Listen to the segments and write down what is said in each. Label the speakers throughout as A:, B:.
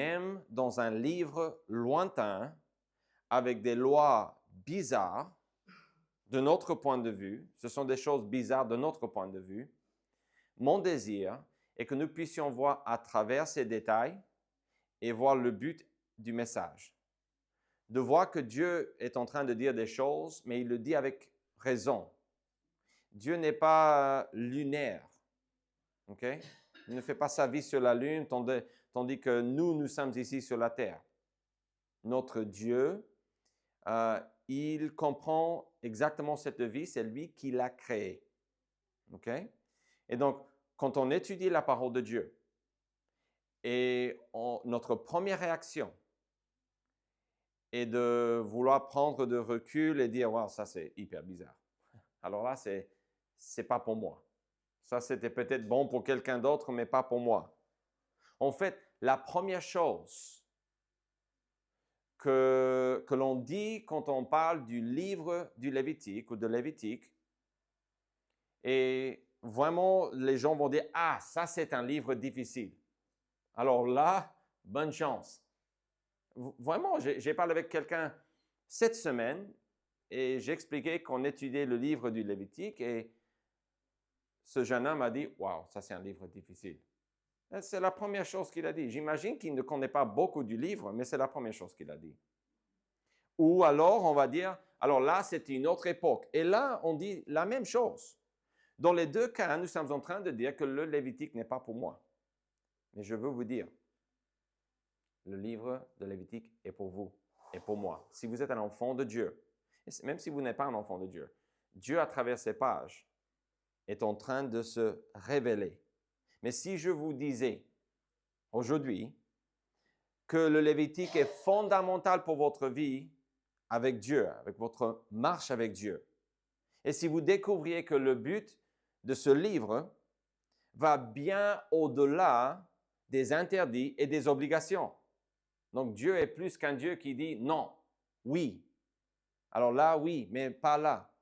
A: même dans un livre lointain, avec des lois bizarres, de notre point de vue, ce sont des choses bizarres de notre point de vue, mon désir est que nous puissions voir à travers ces détails et voir le but du message. De voir que Dieu est en train de dire des choses, mais il le dit avec raison. Dieu n'est pas lunaire, ok? Il ne fait pas sa vie sur la lune, tandis que nous sommes ici sur la terre. Notre Dieu, il comprend exactement cette vie, c'est lui qui l'a créée. OK? Et donc, quand on étudie la parole de Dieu, et notre première réaction est de vouloir prendre de recul et dire, wow, ça c'est hyper bizarre. Alors là, c'est pas pour moi. Ça, c'était peut-être bon pour quelqu'un d'autre, mais pas pour moi. En fait, la première chose que l'on dit quand on parle du livre du Lévitique ou de Lévitique, et vraiment, les gens vont dire, ah, ça c'est un livre difficile. Alors là, bonne chance. Vraiment, j'ai parlé avec quelqu'un cette semaine et j'ai expliqué qu'on étudiait le livre du Lévitique et ce jeune homme a dit, wow, ça c'est un livre difficile. C'est la première chose qu'il a dit. J'imagine qu'il ne connaît pas beaucoup du livre, mais c'est la première chose qu'il a dit. Ou alors, on va dire, alors là, c'était une autre époque. Et là, on dit la même chose. Dans les deux cas, nous sommes en train de dire que le Lévitique n'est pas pour moi. Mais je veux vous dire, le livre de Lévitique est pour vous et pour moi. Si vous êtes un enfant de Dieu, et même si vous n'êtes pas un enfant de Dieu, Dieu, à travers ces pages, est en train de se révéler. Mais si je vous disais aujourd'hui que le Lévitique est fondamental pour votre vie avec Dieu, avec votre marche avec Dieu, et si vous découvriez que le but de ce livre va bien au-delà des interdits et des obligations. Donc, Dieu est plus qu'un Dieu qui dit non, oui. Alors là, oui, mais pas là.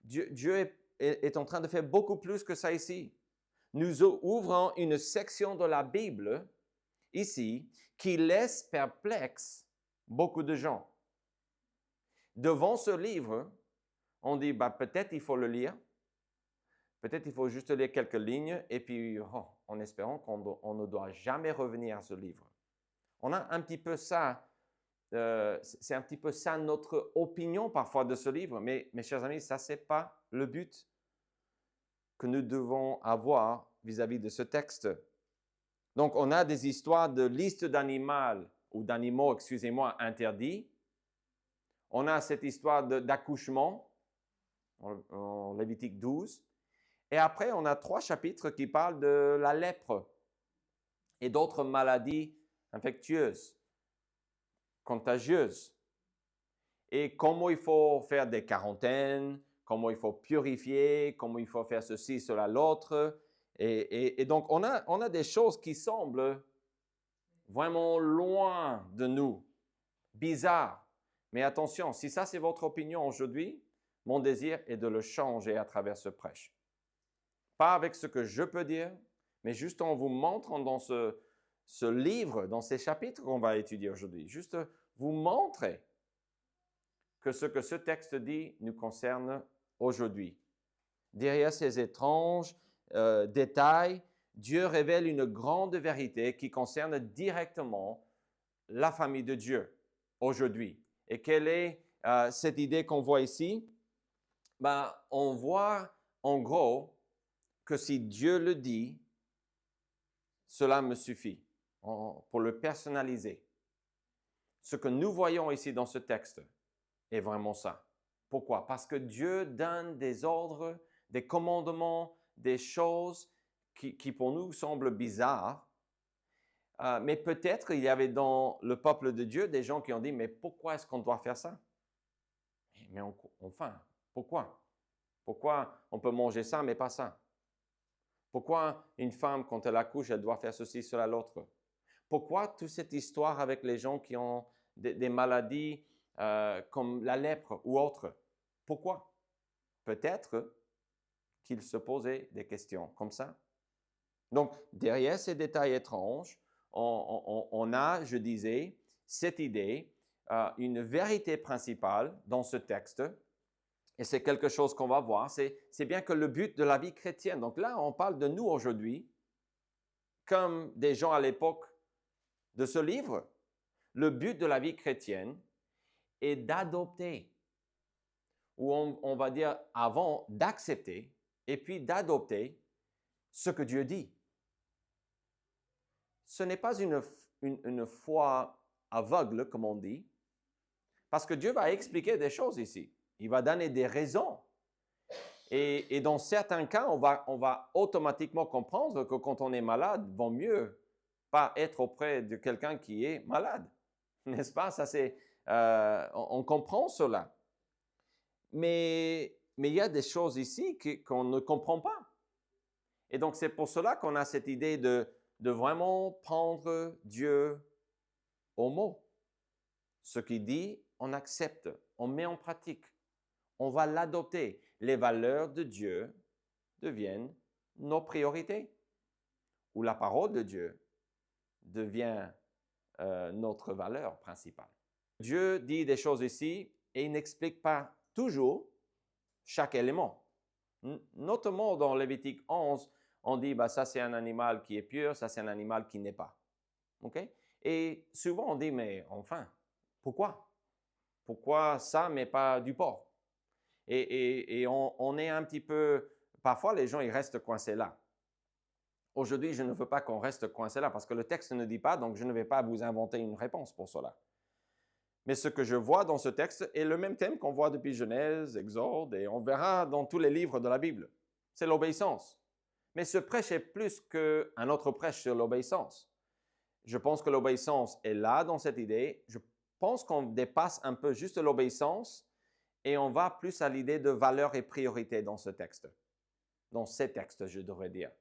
A: Dieu est en train de faire beaucoup plus que ça ici. Nous ouvrons une section de la Bible ici qui laisse perplexe beaucoup de gens. Devant ce livre, on dit, peut-être il faut le lire. Peut-être il faut juste lire quelques lignes et puis, en espérant qu'on ne doit jamais revenir à ce livre. On a un petit peu ça, c'est un petit peu ça notre opinion parfois de ce livre, mais mes chers amis, ça c'est pas le but que nous devons avoir vis-à-vis de ce texte. Donc, on a des histoires de listes d'animaux, excusez-moi, interdits. On a cette histoire d'accouchement, en Lévitique 12. Et après, on a 3 chapitres qui parlent de la lèpre et d'autres maladies infectieuses, contagieuses. Et comment il faut faire des quarantaines, comment il faut purifier, comment il faut faire ceci, cela, l'autre. Et donc, on a des choses qui semblent vraiment loin de nous, bizarres. Mais attention, si ça c'est votre opinion aujourd'hui, mon désir est de le changer à travers ce prêche. Pas avec ce que je peux dire, mais juste en vous montrant dans ce livre, dans ces chapitres qu'on va étudier aujourd'hui, juste vous montrer que ce que ce texte dit nous concerne aujourd'hui. Derrière ces étranges détails, Dieu révèle une grande vérité qui concerne directement la famille de Dieu aujourd'hui. Et quelle est cette idée qu'on voit ici? On voit en gros que si Dieu le dit, cela me suffit pour le personnaliser. Ce que nous voyons ici dans ce texte est vraiment ça. Pourquoi? Parce que Dieu donne des ordres, des commandements, des choses qui pour nous semblent bizarres. Mais peut-être il y avait dans le peuple de Dieu des gens qui ont dit, mais pourquoi est-ce qu'on doit faire ça? Mais enfin, pourquoi? Pourquoi on peut manger ça, mais pas ça? Pourquoi une femme, quand elle accouche, elle doit faire ceci, cela, l'autre? Pourquoi toute cette histoire avec les gens qui ont des maladies comme la lèpre ou autre? Pourquoi? Peut-être qu'ils se posaient des questions comme ça. Donc, derrière ces détails étranges, on a, je disais, cette idée, une vérité principale dans ce texte, et c'est quelque chose qu'on va voir, c'est bien que le but de la vie chrétienne, donc là, on parle de nous aujourd'hui, comme des gens à l'époque de ce livre, le but de la vie chrétienne est d'adopter, ou on va dire avant d'accepter, et puis d'adopter ce que Dieu dit. Ce n'est pas une foi aveugle, comme on dit, parce que Dieu va expliquer des choses ici. Il va donner des raisons. Et dans certains cas, on va automatiquement comprendre que quand on est malade, il vaut mieux pas être auprès de quelqu'un qui est malade. N'est-ce pas? Ça, on comprend cela. Mais il y a des choses ici qu'on ne comprend pas. Et donc, c'est pour cela qu'on a cette idée de vraiment prendre Dieu au mot. Ce qu'il dit, on accepte, on met en pratique, on va l'adopter. Les valeurs de Dieu deviennent nos priorités, ou la parole de Dieu devient notre valeur principale. Dieu dit des choses ici et il n'explique pas toujours chaque élément. Notamment dans Lévitique 11, on dit ça c'est un animal qui est pur, ça c'est un animal qui n'est pas. Okay? Et souvent on dit mais enfin, pourquoi? Pourquoi ça mais pas du porc? Et on est un petit peu, parfois les gens ils restent coincés là. Aujourd'hui, je ne veux pas qu'on reste coincé là parce que le texte ne dit pas, donc je ne vais pas vous inventer une réponse pour cela. Mais ce que je vois dans ce texte est le même thème qu'on voit depuis Genèse, Exode, et on verra dans tous les livres de la Bible. C'est l'obéissance. Mais ce prêche est plus qu'un autre prêche sur l'obéissance. Je pense que l'obéissance est là dans cette idée. Je pense qu'on dépasse un peu juste l'obéissance et on va plus à l'idée de valeur et priorité dans ce texte. Dans ces textes, je devrais dire.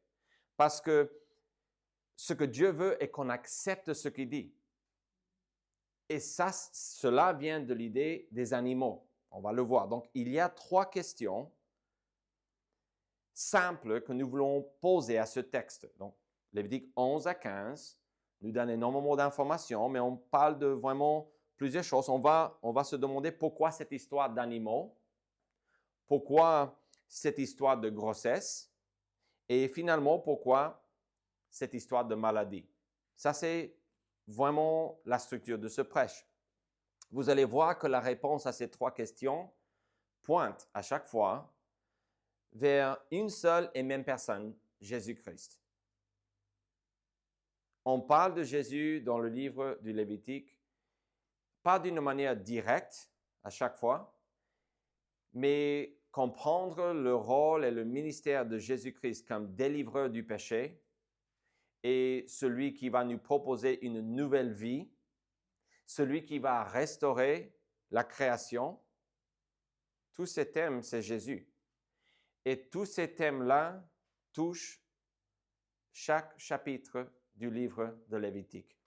A: Parce que ce que Dieu veut est qu'on accepte ce qu'il dit. Et ça, cela vient de l'idée des animaux. On va le voir. Donc, il y a 3 questions simples que nous voulons poser à ce texte. Donc, Lévitique 11 à 15 nous donne énormément d'informations, mais on parle de vraiment plusieurs choses. On va se demander pourquoi cette histoire d'animaux, pourquoi cette histoire de grossesse, et finalement, pourquoi cette histoire de maladie. Ça, c'est vraiment la structure de ce prêche. Vous allez voir que la réponse à ces 3 questions pointe à chaque fois vers une seule et même personne, Jésus-Christ. On parle de Jésus dans le livre du Lévitique, pas d'une manière directe à chaque fois, mais comprendre le rôle et le ministère de Jésus-Christ comme délivreur du péché et celui qui va nous proposer une nouvelle vie, celui qui va restaurer la création. Tous ces thèmes, c'est Jésus. Et tous ces thèmes-là touchent chaque chapitre du livre de Lévitique.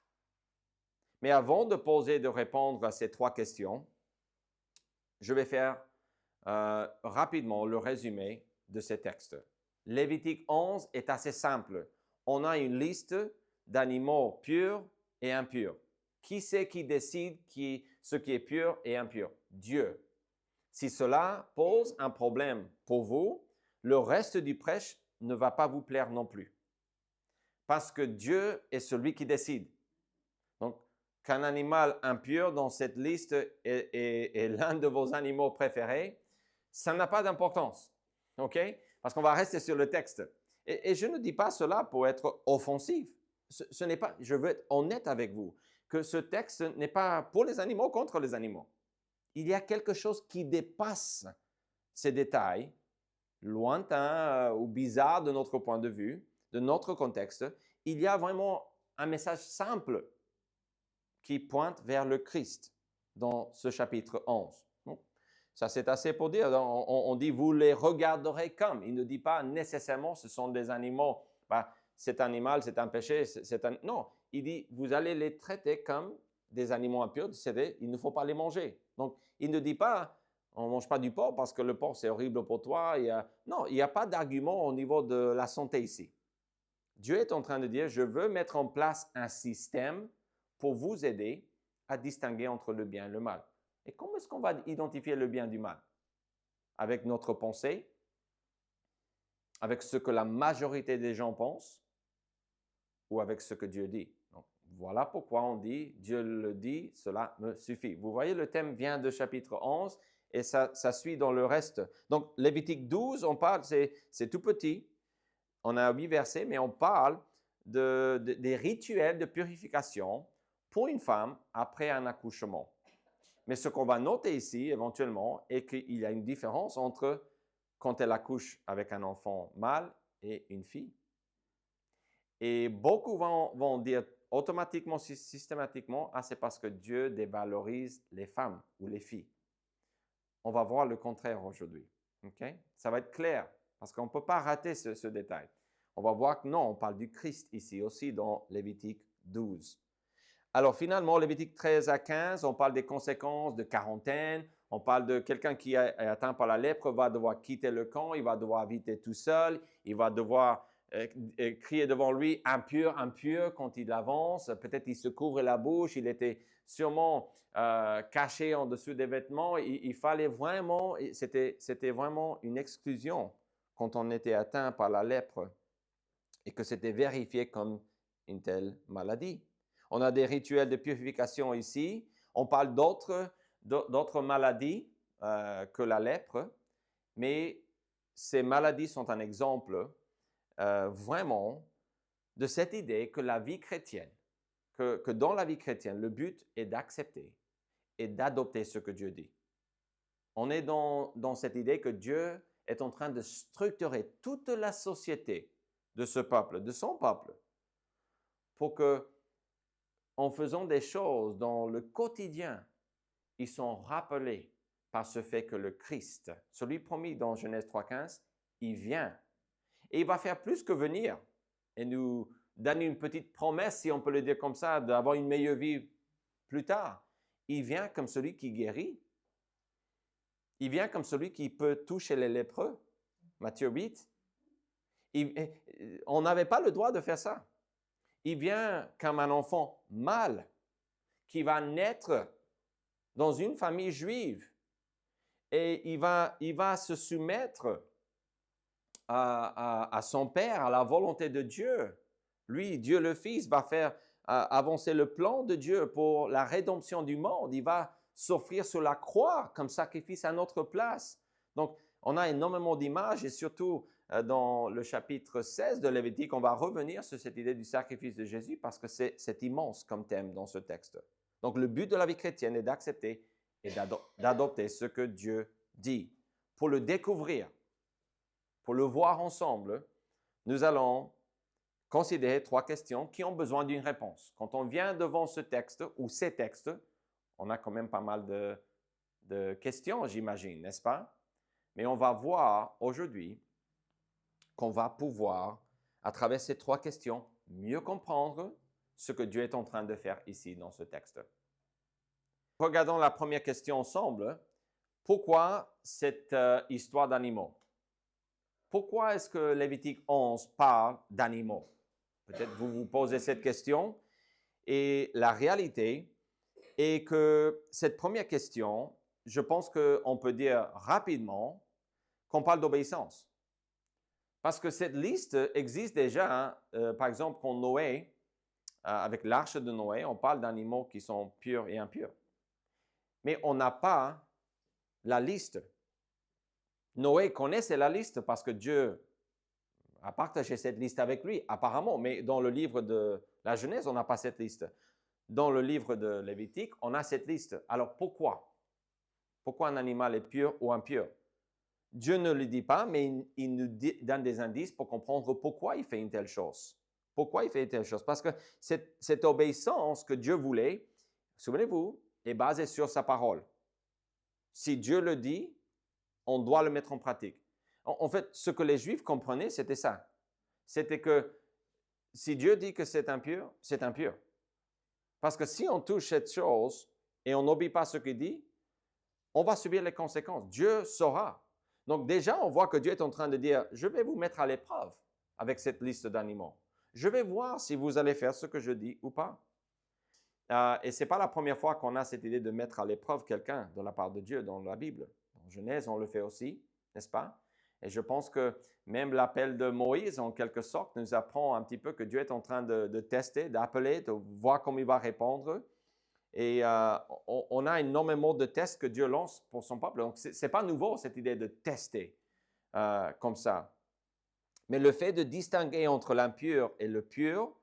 A: Mais avant de poser et de répondre à ces 3 questions, je vais faire rapidement le résumé de ces textes. Lévitique 11 est assez simple. On a une liste d'animaux purs et impurs. Qui c'est qui décide ce qui est pur et impur? Dieu. Si cela pose un problème pour vous, le reste du prêche ne va pas vous plaire non plus. Parce que Dieu est celui qui décide. Donc, qu'un animal impur dans cette liste est l'un de vos animaux préférés, ça n'a pas d'importance. OK? Parce qu'on va rester sur le texte. Et je ne dis pas cela pour être offensif. Ce n'est pas, je veux être honnête avec vous, que ce texte n'est pas pour les animaux contre les animaux. Il y a quelque chose qui dépasse ces détails, lointains ou bizarres de notre point de vue, de notre contexte. Il y a vraiment un message simple qui pointe vers le Christ dans ce chapitre 11. Ça, c'est assez pour dire. On dit, vous les regarderez comme. Il ne dit pas nécessairement, ce sont des animaux. Cet animal, c'est un péché. Non, il dit, vous allez les traiter comme des animaux impurs. Il ne faut pas les manger. Donc, il ne dit pas, on ne mange pas du porc parce que le porc, c'est horrible pour toi. Non, il n'y a pas d'argument au niveau de la santé ici. Dieu est en train de dire, je veux mettre en place un système pour vous aider à distinguer entre le bien et le mal. Et comment est-ce qu'on va identifier le bien du mal? Avec notre pensée, avec ce que la majorité des gens pensent, ou avec ce que Dieu dit. Donc, voilà pourquoi on dit, Dieu le dit, cela me suffit. Vous voyez, le thème vient de chapitre 11 et ça suit dans le reste. Donc, Lévitique 12, on parle, c'est tout petit, on a 8 versets, mais on parle des rituels de purification pour une femme après un accouchement. Mais ce qu'on va noter ici, éventuellement, est qu'il y a une différence entre quand elle accouche avec un enfant mâle et une fille. Et beaucoup vont dire automatiquement, systématiquement, ah, c'est parce que Dieu dévalorise les femmes ou les filles. On va voir le contraire aujourd'hui. Okay? Ça va être clair, parce qu'on ne peut pas rater ce détail. On va voir que non, on parle du Christ ici aussi dans Lévitique 12. Alors finalement, Lévitique 13 à 15, on parle des conséquences de quarantaine, on parle de quelqu'un qui est atteint par la lèpre va devoir quitter le camp, il va devoir habiter tout seul, il va devoir crier devant lui impur, impur quand il avance, peut-être il se couvre la bouche, il était sûrement caché en dessous des vêtements, il fallait vraiment, c'était vraiment une exclusion quand on était atteint par la lèpre et que c'était vérifié comme une telle maladie. On a des rituels de purification ici. On parle d'autres maladies que la lèpre, mais ces maladies sont un exemple vraiment de cette idée que la vie chrétienne, que dans la vie chrétienne, le but est d'accepter et d'adopter ce que Dieu dit. On est dans cette idée que Dieu est en train de structurer toute la société de ce peuple, de son peuple, pour que en faisant des choses dans le quotidien, ils sont rappelés par ce fait que le Christ, celui promis dans Genèse 3,15, il vient. Et il va faire plus que venir et nous donner une petite promesse, si on peut le dire comme ça, d'avoir une meilleure vie plus tard. Il vient comme celui qui guérit. Il vient comme celui qui peut toucher les lépreux. Matthieu 8. On n'avait pas le droit de faire ça. Il vient comme un enfant mâle qui va naître dans une famille juive et il va se soumettre à son Père, à la volonté de Dieu. Lui, Dieu le Fils, va faire avancer le plan de Dieu pour la rédemption du monde. Il va s'offrir sur la croix comme sacrifice à notre place. Donc, on a énormément d'images et surtout dans le chapitre 16 de Lévitique, on va revenir sur cette idée du sacrifice de Jésus parce que c'est immense comme thème dans ce texte. Donc, le but de la vie chrétienne est d'accepter et d'adopter ce que Dieu dit. Pour le découvrir, pour le voir ensemble, nous allons considérer 3 questions qui ont besoin d'une réponse. Quand on vient devant ce texte ou ces textes, on a quand même pas mal de questions, j'imagine, n'est-ce pas? Mais on va voir aujourd'hui qu'on va pouvoir, à travers ces 3 questions, mieux comprendre ce que Dieu est en train de faire ici dans ce texte. Regardons la première question ensemble. Pourquoi cette histoire d'animaux? Pourquoi est-ce que Lévitique 11 parle d'animaux? Peut-être vous vous posez cette question. Et la réalité est que cette première question, je pense qu'on peut dire rapidement qu'on parle d'obéissance. Parce que cette liste existe déjà. Par exemple, quand Noé, avec l'arche de Noé, on parle d'animaux qui sont purs et impurs. Mais on n'a pas la liste. Noé connaissait la liste parce que Dieu a partagé cette liste avec lui, apparemment. Mais dans le livre de la Genèse, on n'a pas cette liste. Dans le livre de Lévitique, on a cette liste. Alors pourquoi? Pourquoi un animal est pur ou impur? Dieu ne le dit pas, mais il nous donne des indices pour comprendre pourquoi il fait une telle chose. Pourquoi il fait une telle chose? Parce que cette obéissance que Dieu voulait, souvenez-vous, est basée sur sa parole. Si Dieu le dit, on doit le mettre en pratique. En fait, ce que les Juifs comprenaient, c'était ça. C'était que si Dieu dit que c'est impur, c'est impur. Parce que si on touche cette chose et on n'obéit pas ce qu'il dit, on va subir les conséquences. Dieu saura. Donc déjà, on voit que Dieu est en train de dire, je vais vous mettre à l'épreuve avec cette liste d'animaux. je vais voir si vous allez faire ce que je dis ou pas. Et ce n'est pas la première fois qu'on a cette idée de mettre à l'épreuve quelqu'un de la part de Dieu dans la Bible. En Genèse, on le fait aussi, n'est-ce pas? Et je pense que même l'appel de Moïse, en quelque sorte, nous apprend un petit peu que Dieu est en train de tester, d'appeler, de voir comment il va répondre. Et on a énormément de tests que Dieu lance pour son peuple. Donc, ce n'est pas nouveau, cette idée de tester comme ça. Mais le fait de distinguer entre l'impur et le pur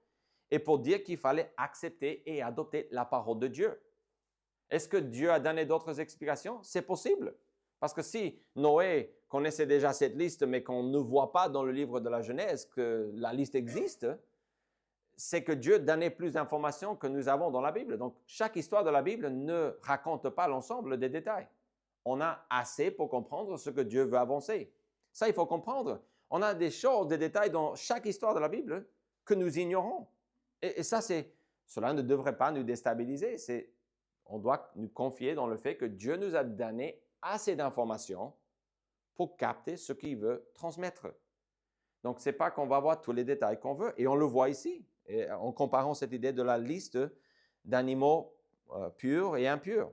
A: est pour dire qu'il fallait accepter et adopter la parole de Dieu. Est-ce que Dieu a donné d'autres explications? C'est possible. Parce que si Noé connaissait déjà cette liste, mais qu'on ne voit pas dans le livre de la Genèse que la liste existe, c'est que Dieu donnait plus d'informations que nous avons dans la Bible. Donc, chaque histoire de la Bible ne raconte pas l'ensemble des détails. On a assez pour comprendre ce que Dieu veut avancer. Ça, il faut comprendre. On a des choses, des détails dans chaque histoire de la Bible que nous ignorons. Et ça, cela ne devrait pas nous déstabiliser. On doit nous confier dans le fait que Dieu nous a donné assez d'informations pour capter ce qu'il veut transmettre. Donc, ce n'est pas qu'on va voir tous les détails qu'on veut. Et on le voit ici, et en comparant cette idée de la liste d'animaux purs et impurs.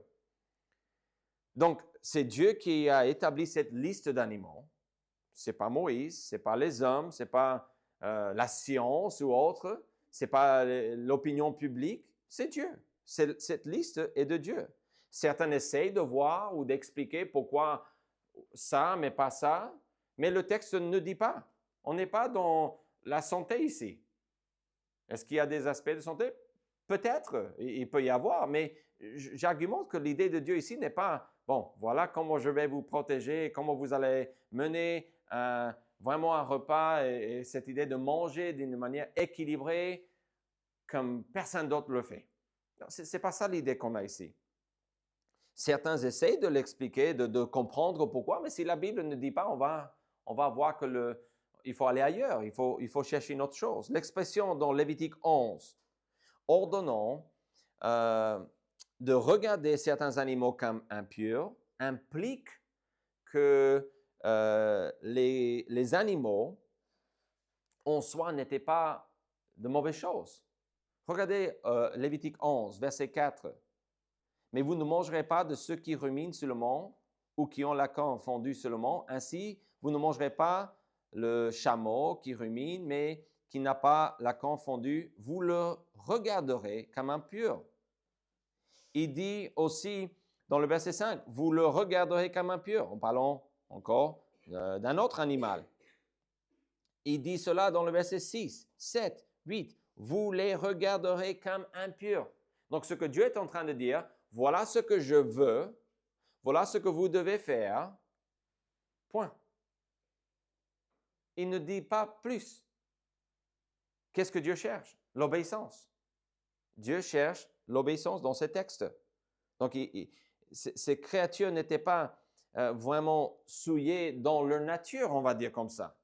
A: Donc, c'est Dieu qui a établi cette liste d'animaux. Ce n'est pas Moïse, ce n'est pas les hommes, ce n'est pas la science ou autre, ce n'est pas l'opinion publique, c'est Dieu. Cette liste est de Dieu. Certains essayent de voir ou d'expliquer pourquoi ça, mais pas ça, mais le texte ne dit pas. On n'est pas dans la santé ici. Est-ce qu'il y a des aspects de santé? Peut-être, il peut y avoir, mais j'argumente que l'idée de Dieu ici n'est pas, bon, voilà comment je vais vous protéger, comment vous allez mener vraiment un repas et cette idée de manger d'une manière équilibrée comme personne d'autre le fait. Ce n'est pas ça l'idée qu'on a ici. Certains essayent de l'expliquer, de comprendre pourquoi, mais si la Bible ne dit pas, on va voir que il faut aller ailleurs, il faut chercher une autre chose. L'expression dans Lévitique 11, ordonnant de regarder certains animaux comme impurs, implique que les animaux en soi n'étaient pas de mauvaises choses. Regardez Lévitique 11, verset 4. « Mais vous ne mangerez pas de ceux qui ruminent seulement ou qui ont la queue fendue seulement. Ainsi, vous ne mangerez pas le chameau qui rumine, mais qui n'a pas la queue fendue. Vous le regarderez comme impur. » Il dit aussi dans le verset 5, « Vous le regarderez comme impur. » En parlant encore d'un autre animal. Il dit cela dans le verset 6, 7, 8. « Vous les regarderez comme impurs. » Donc, ce que Dieu est en train de dire, voilà ce que je veux, voilà ce que vous devez faire, point. Il ne dit pas plus. Qu'est-ce que Dieu cherche? L'obéissance. Dieu cherche l'obéissance dans ces textes. Donc, ces créatures n'étaient pas vraiment souillées dans leur nature, on va dire comme ça.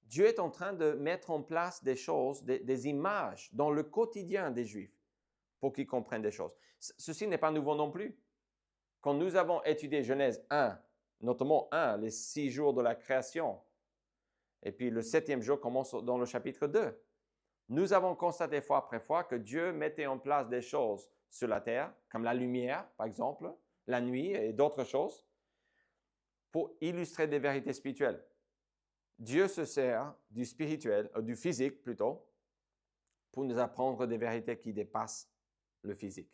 A: Dieu est en train de mettre en place des choses, des images dans le quotidien des Juifs pour qu'ils comprennent des choses. Ceci n'est pas nouveau non plus. Quand nous avons étudié Genèse 1, notamment 1, les 6 jours de la création, et puis le 7e jour commence dans le chapitre 2, nous avons constaté fois après fois que Dieu mettait en place des choses sur la terre, comme la lumière, par exemple, la nuit et d'autres choses, pour illustrer des vérités spirituelles. Dieu se sert du spirituel, du physique plutôt, pour nous apprendre des vérités qui dépassent le physique.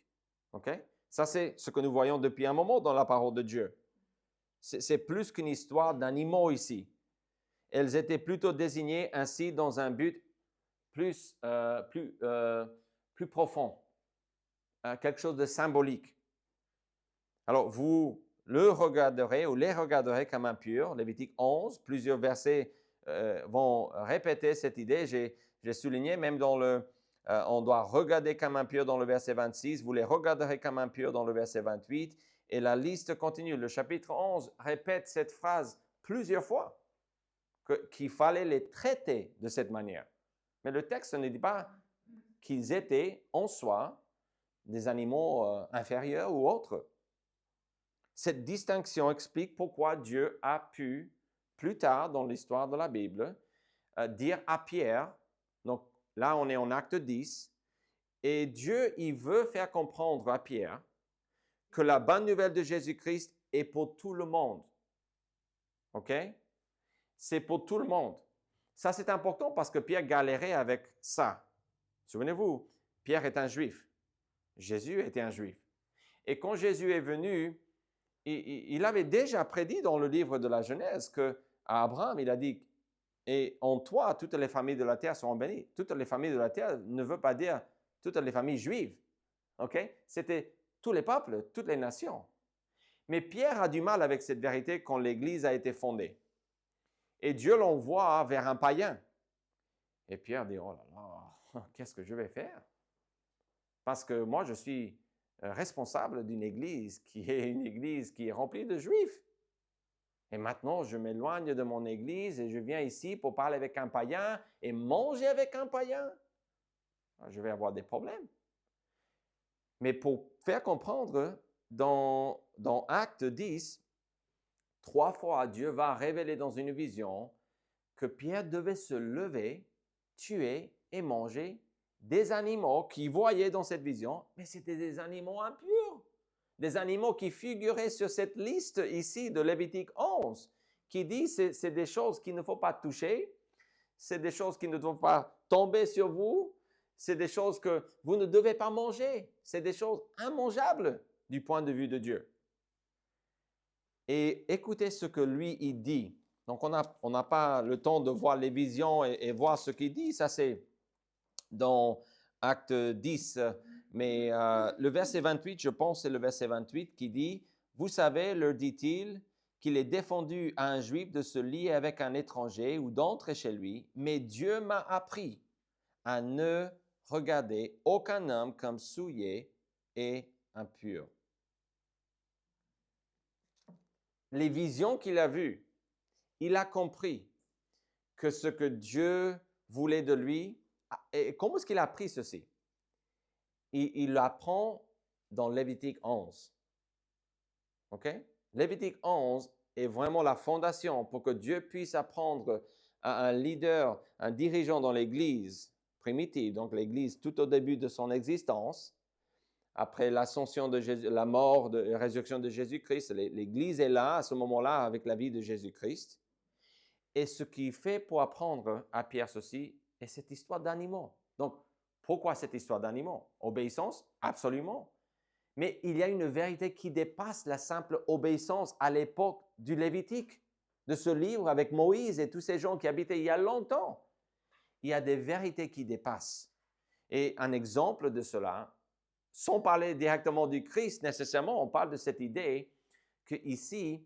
A: OK? Ça, c'est ce que nous voyons depuis un moment dans la parole de Dieu. C'est plus qu'une histoire d'animaux ici. Elles étaient plutôt désignées ainsi dans un but plus profond, quelque chose de symbolique. Alors, vous le regarderez ou les regarderez comme impurs. Lévitique 11, plusieurs versets vont répéter cette idée. J'ai souligné même dans on doit regarder comme impur dans le verset 26, vous les regarderez comme impurs dans le verset 28, et la liste continue. Le chapitre 11 répète cette phrase plusieurs fois, qu'il fallait les traiter de cette manière. Mais le texte ne dit pas qu'ils étaient en soi des animaux inférieurs ou autres. Cette distinction explique pourquoi Dieu a pu, plus tard dans l'histoire de la Bible, dire à Pierre, donc là, on est en acte 10, et Dieu, il veut faire comprendre à Pierre que la bonne nouvelle de Jésus-Christ est pour tout le monde. OK? C'est pour tout le monde. Ça, c'est important parce que Pierre galérait avec ça. Souvenez-vous, Pierre est un juif. Jésus était un juif. Et quand Jésus est venu, il avait déjà prédit dans le livre de la Genèse qu'à Abraham, il a dit, et en toi, toutes les familles de la terre seront bénies. Toutes les familles de la terre ne veut pas dire toutes les familles juives. OK? C'était tous les peuples, toutes les nations. Mais Pierre a du mal avec cette vérité quand l'Église a été fondée. Et Dieu l'envoie vers un païen. Et Pierre dit, oh là là, qu'est-ce que je vais faire? Parce que moi, je suis responsable d'une église qui est remplie de juifs. Et maintenant, je m'éloigne de mon église et je viens ici pour parler avec un païen et manger avec un païen. Je vais avoir des problèmes. Mais pour faire comprendre, dans Acte 10, 3 fois, Dieu va révéler dans une vision que Pierre devait se lever, tuer et manger des animaux qu'il voyait dans cette vision, mais c'était des animaux impurs. Des animaux qui figuraient sur cette liste ici de Lévitique 11, qui dit que c'est des choses qu'il ne faut pas toucher, c'est des choses qui ne doivent pas tomber sur vous, c'est des choses que vous ne devez pas manger, c'est des choses immangeables du point de vue de Dieu. Et écoutez ce que lui, il dit. Donc, on n'a pas le temps de voir les visions et voir ce qu'il dit. Ça, c'est dans Acte 10. Mais le verset 28, je pense, c'est le verset 28 qui dit, « Vous savez, leur dit-il, qu'il est défendu à un juif de se lier avec un étranger ou d'entrer chez lui, mais Dieu m'a appris à ne regarder aucun homme comme souillé et impur. » Les visions qu'il a vues, il a compris que ce que Dieu voulait de lui, et comment est-ce qu'il a appris ceci? Il l'apprend dans Lévitique 11. OK? Lévitique 11 est vraiment la fondation pour que Dieu puisse apprendre à un leader, un dirigeant dans l'Église primitive, donc l'Église tout au début de son existence, après l'ascension de Jésus, la mort, la résurrection de Jésus-Christ, l'Église est là à ce moment-là avec la vie de Jésus-Christ. Et ce qu'il fait pour apprendre à Pierre ceci est cette histoire d'animaux. Donc, pourquoi cette histoire d'animaux? Obéissance? Absolument. Mais il y a une vérité qui dépasse la simple obéissance à l'époque du Lévitique, de ce livre avec Moïse et tous ces gens qui habitaient il y a longtemps. Il y a des vérités qui dépassent. Et un exemple de cela, sans parler directement du Christ nécessairement, on parle de cette idée qu'ici,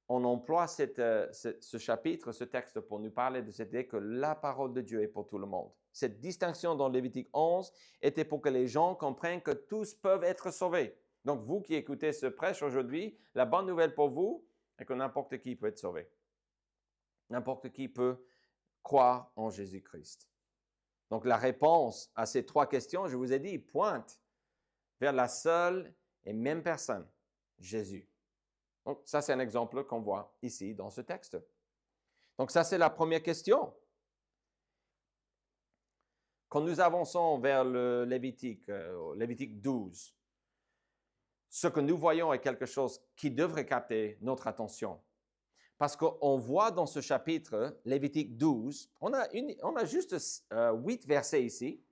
A: on emploie ce chapitre, ce texte pour nous parler de cette idée que la parole de Dieu est pour tout le monde. Cette distinction dans Lévitique 11 était pour que les gens comprennent que tous peuvent être sauvés. Donc, vous qui écoutez ce prêche aujourd'hui, la bonne nouvelle pour vous est que n'importe qui peut être sauvé. N'importe qui peut croire en Jésus-Christ. Donc, la réponse à ces 3 questions, je vous ai dit, pointe vers la seule et même personne, Jésus. Donc, ça, c'est un exemple qu'on voit ici dans ce texte. Donc, ça, c'est la première question. Quand nous avançons vers le Lévitique 12, ce que nous voyons est quelque chose qui devrait capter notre attention. Parce qu'on voit dans ce chapitre, Lévitique 12, on a juste 8 versets ici.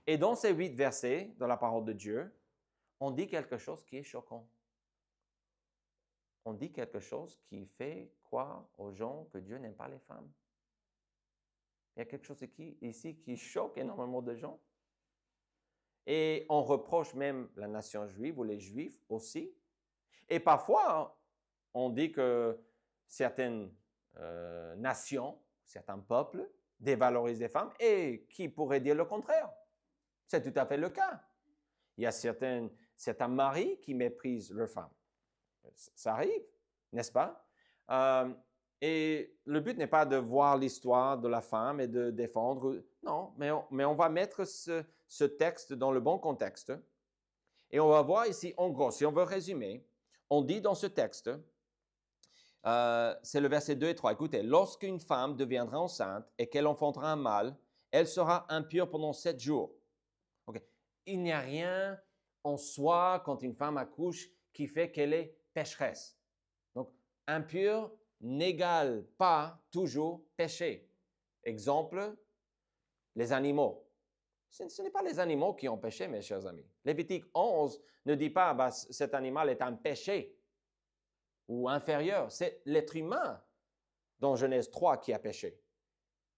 A: Et dans ces 8 versets, dans la parole de Dieu, on dit quelque chose qui est choquant. On dit quelque chose qui fait croire aux gens que Dieu n'aime pas les femmes. Il y a quelque chose ici qui choque énormément de gens. Et on reproche même la nation juive ou les Juifs aussi. Et parfois, on dit que certaines nations, certains peuples dévalorisent les femmes et qui pourrait dire le contraire? C'est tout à fait le cas. Il y a certains maris qui méprisent leurs femmes. Ça arrive, n'est-ce pas? Et le but n'est pas de voir l'histoire de la femme et de défendre. Non, mais on va mettre ce texte dans le bon contexte. Et on va voir ici, en gros, si on veut résumer, on dit dans ce texte, c'est le verset 2 et 3. Écoutez, lorsqu'une femme deviendra enceinte et qu'elle enfantera un mâle, Elle sera impure pendant 7 jours. Okay. Il n'y a rien en soi quand une femme accouche qui fait qu'elle est pécheresse. Donc, impure n'égale pas toujours péché. Exemple, les animaux. Ce n'est pas les animaux qui ont péché, mes chers amis. Lévitique 11 ne dit pas bah, cet animal est un péché ou inférieur. C'est l'être humain dans Genèse 3 qui a péché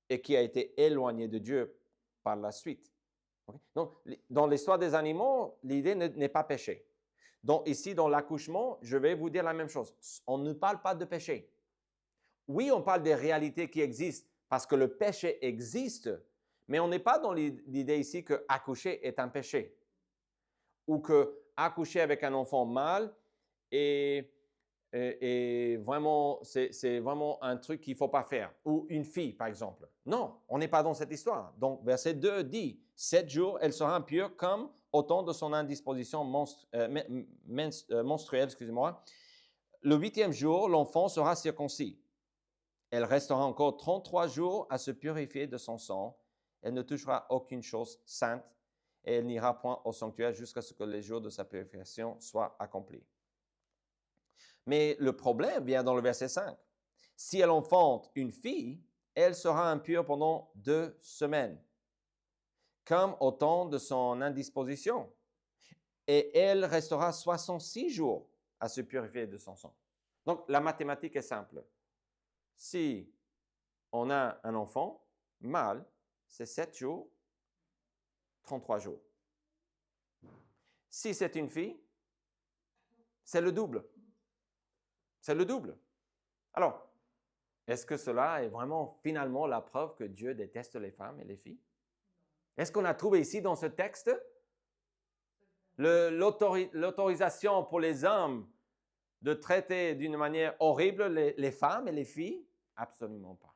A: et qui a été éloigné de Dieu par la suite. Okay? Donc, dans l'histoire des animaux, l'idée n'est pas péché. Donc, ici, dans l'accouchement, je vais vous dire la même chose. On ne parle pas de péché. Oui, on parle des réalités qui existent parce que le péché existe, mais on n'est pas dans l'idée ici que accoucher est un péché ou que accoucher avec un enfant mâle est vraiment, c'est vraiment un truc qu'il ne faut pas faire. Ou une fille, par exemple. Non, on n'est pas dans cette histoire. Donc, verset 2 dit, 7 jours, elle sera impure comme au temps de son indisposition menstruelle. Le 8e jour, l'enfant sera circoncis. Elle restera encore 33 jours à se purifier de son sang. Elle ne touchera aucune chose sainte et elle n'ira point au sanctuaire jusqu'à ce que les jours de sa purification soient accomplis. Mais le problème vient dans le verset 5. Si elle enfante une fille, elle sera impure pendant 2 semaines, comme au temps de son indisposition. Et elle restera 66 jours à se purifier de son sang. Donc, la mathématique est simple. Si on a un enfant mâle, c'est 7 jours, 33 jours. Si c'est une fille, c'est le double. C'est le double. Alors, est-ce que cela est vraiment finalement la preuve que Dieu déteste les femmes et les filles? Est-ce qu'on a trouvé ici dans ce texte l'autorisation pour les hommes de traiter d'une manière horrible les femmes et les filles? Absolument pas.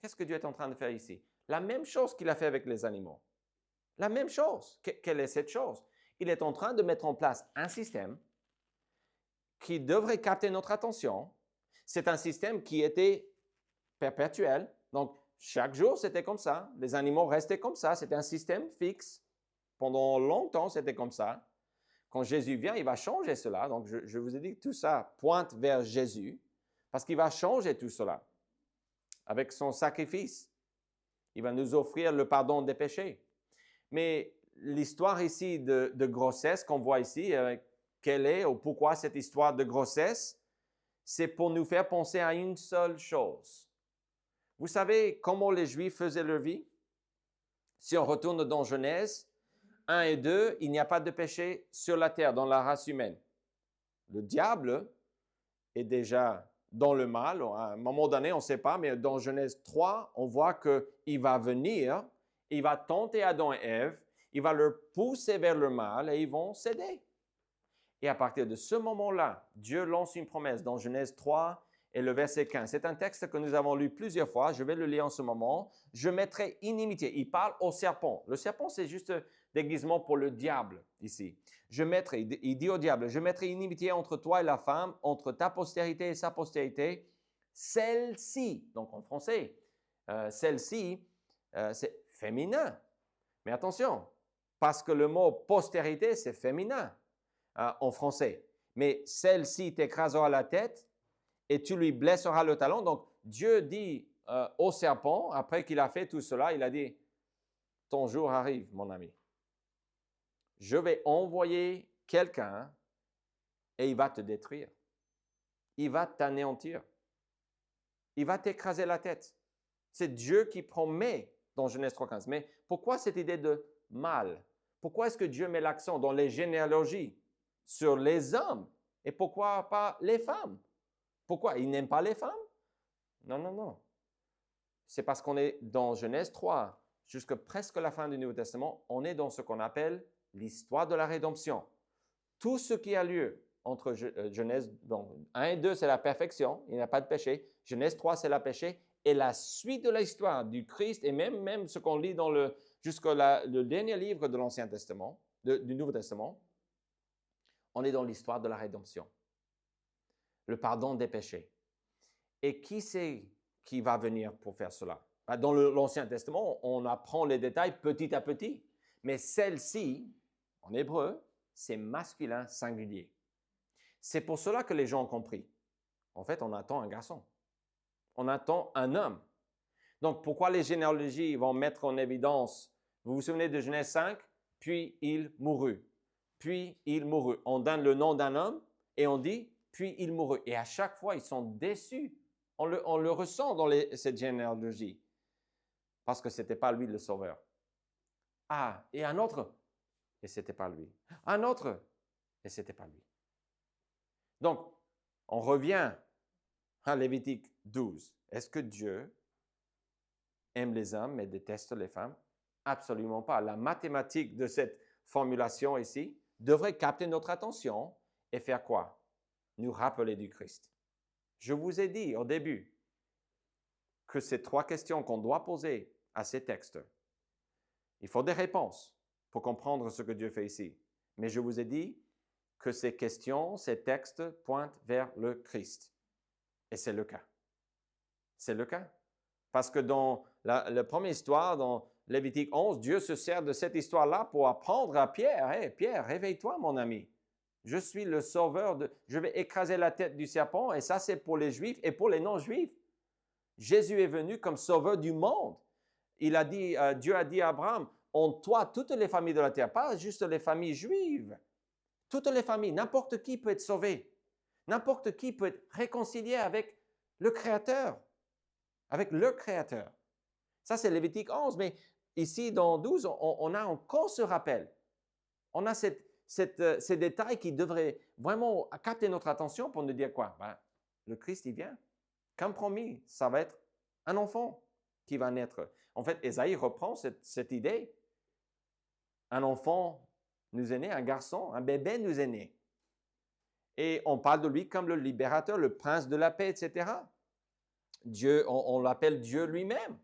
A: Qu'est-ce que Dieu est en train de faire ici? La même chose qu'il a fait avec les animaux. La même chose. Quelle est cette chose? Il est en train de mettre en place un système qui devrait capter notre attention. C'est un système qui était perpétuel. Donc, chaque jour, c'était comme ça. Les animaux restaient comme ça. C'était un système fixe. Pendant longtemps, c'était comme ça. Quand Jésus vient, il va changer cela. Donc, je vous ai dit que tout ça pointe vers Jésus parce qu'il va changer tout cela avec son sacrifice. Il va nous offrir le pardon des péchés. Mais l'histoire ici de grossesse qu'on voit ici, quelle est ou pourquoi cette histoire de grossesse? C'est pour nous faire penser à une seule chose. Vous savez comment les Juifs faisaient leur vie? Si on retourne dans Genèse 1 et 2, il n'y a pas de péché sur la terre, dans la race humaine. Le diable est déjà dans le mal. À un moment donné, on ne sait pas, mais dans Genèse 3, on voit qu'il va venir, il va tenter Adam et Ève, il va leur pousser vers le mal et ils vont céder. Et à partir de ce moment-là, Dieu lance une promesse dans Genèse 3 et le verset 15. C'est un texte que nous avons lu plusieurs fois. Je vais le lire en ce moment. Je mettrai inimitié. Il parle au serpent. Le serpent, c'est juste déguisement pour le diable ici. Il dit au diable, je mettrai inimitié entre toi et la femme, entre ta postérité et sa postérité. Celle-ci, donc en français, celle-ci, c'est féminin. Mais attention, parce que le mot postérité, c'est féminin en français. Mais celle-ci t'écrasera la tête et tu lui blesseras le talon. Donc, Dieu dit au serpent, après qu'il a fait tout cela, il a dit, ton jour arrive, mon ami. Je vais envoyer quelqu'un et il va te détruire. Il va t'anéantir. Il va t'écraser la tête. C'est Dieu qui promet dans Genèse 3,15. Mais pourquoi cette idée de mal? Pourquoi est-ce que Dieu met l'accent dans les généalogies sur les hommes? Et pourquoi pas les femmes? Pourquoi? Il n'aime pas les femmes? Non, non, non. C'est parce qu'on est dans Genèse 3, jusqu'à presque la fin du Nouveau Testament, on est dans ce qu'on appelle l'histoire de la rédemption. Tout ce qui a lieu entre Genèse 1 et 2, c'est la perfection, il n'y a pas de péché. Genèse 3, c'est le péché. Et la suite de l'histoire du Christ, et même ce qu'on lit dans jusqu'au le dernier livre de l'Ancien Testament, du Nouveau Testament, on est dans l'histoire de la rédemption. Le pardon des péchés. Et qui c'est qui va venir pour faire cela? Dans l'Ancien Testament, on apprend les détails petit à petit. Mais celle-ci, en hébreu, c'est masculin singulier. C'est pour cela que les gens ont compris. En fait, on attend un garçon. On attend un homme. Donc, pourquoi les généalogies vont mettre en évidence, vous vous souvenez de Genèse 5, puis il mourut. Puis il mourut. On donne le nom d'un homme et on dit, puis il mourut. Et à chaque fois, ils sont déçus. On le ressent dans cette généalogie. Parce que ce n'était pas lui le sauveur. Ah, et un autre, et ce n'était pas lui. Un autre, et ce n'était pas lui. Donc, on revient à Lévitique 12. Est-ce que Dieu aime les hommes mais déteste les femmes? Absolument pas. La mathématique de cette formulation ici devrait capter notre attention et faire quoi? Nous rappeler du Christ. Je vous ai dit au début que ces 3 questions qu'on doit poser à ces textes, il faut des réponses pour comprendre ce que Dieu fait ici. Mais je vous ai dit que ces questions, ces textes pointent vers le Christ. Et c'est le cas. C'est le cas. Parce que dans la première histoire, dans Lévitique 11, Dieu se sert de cette histoire-là pour apprendre à Pierre, « Hey, Pierre, réveille-toi, mon ami. Je suis le sauveur, je vais écraser la tête du serpent, et ça, c'est pour les Juifs et pour les non-Juifs. Jésus est venu comme sauveur du monde. Il a dit, Dieu a dit à Abraham, en toi, toutes les familles de la terre, pas juste les familles juives. Toutes les familles, n'importe qui peut être sauvé. N'importe qui peut être réconcilié avec le Créateur. Avec le Créateur. Ça, c'est Lévitique 11, mais ici, dans 12, on a encore ce rappel. On a ces détails qui devraient vraiment capter notre attention pour nous dire quoi? Le Christ, il vient. Comme promis, ça va être un enfant qui va naître. En fait, Ésaïe reprend cette idée. Un enfant nous est né, un garçon, un bébé nous est né. Et on parle de lui comme le libérateur, le prince de la paix, etc. Dieu, on l'appelle Dieu lui-même.